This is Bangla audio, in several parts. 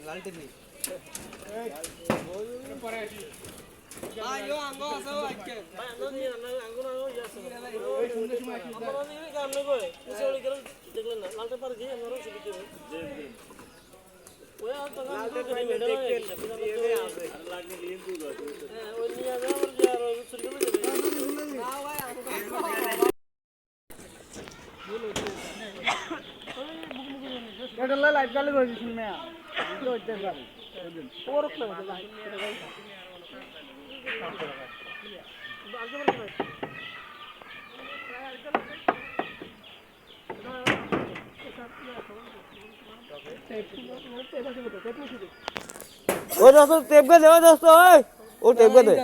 Ayo anggo aso akke. Anggo ni anggo na yo aso. Amaro ni কাম না কই। উসলি করে দেখলেন না। লালটা পার দিয়ে আমরাও শুরু করব। ওই আর তো লালটা করে দেখতেন। এনে আছে। আর লাগলে লিম দুধ আছে। হ্যাঁ ওই নিয়ে যাবে আর যার শুরু করে দেবে। না ভাই এটা লাইভ চালু করে দিছেন মিয়া তো হইতে পারে ওরক না ও দোস্ত টেপ গে দে ও দোস্ত ওই ও টেপ গে দে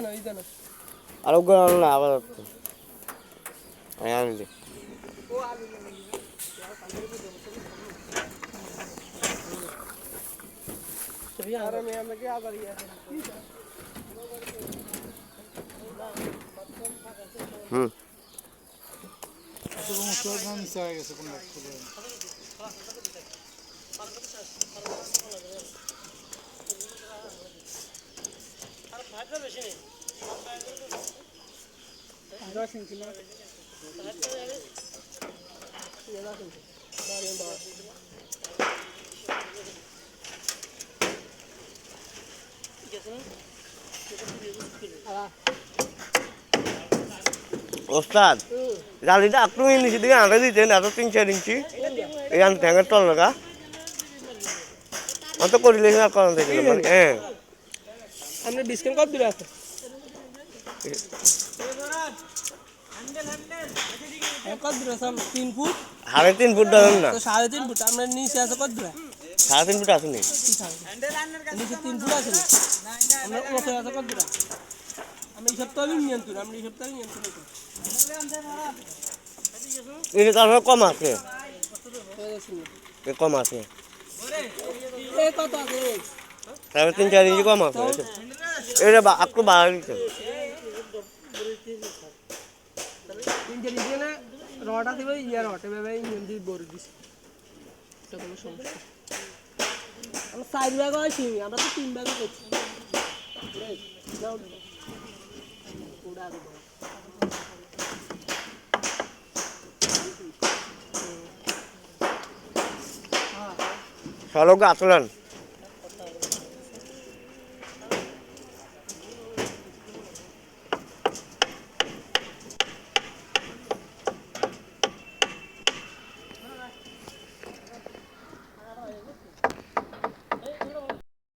আর ও গন না আবার আয়া নি ও আলু अरे मैं क्या करिए तो मुसलमान से आएगा सकूं ওস্তাদ জালিটা একটু নিচে দিকে আনতে দিতেন এত 3-4 ইঞ্চি এখান থেকে টল লাগা অত করিলে না কোন থেকে মানে হ্যাঁ আমরা ডিসকাউন্ট কত দিলে আছে কত দিলে সব 3 ফুট 3.5 ফুট ধরেন না তো 3.5 ফুট আমরা নিচে আছে কত দিলে 3.5 ফুট আছে নি নিচে 3 ফুট আছে আমরা উপরে আছে কত দিলে আমরা এই সপ্তাহে নিয়ন্ত্রণ আমরা এই সপ্তাহে নিয়ন্ত্রণ করব এর কারণে কম আছে কম আছে এই কত আছে তাহলে 3-4 ইঞ্চি কম আছে এটা একটু বাড়া দিতে 3 ইঞ্চি না রড আছে ভাই ইয়ার রড ভাই ইঞ্চি বড় দিছি তো কোনো সমস্যা আমরা 4 ভাগ আছি আমরা তো 3 ভাগ করছি যাও উড়া দে চলো গাছলেন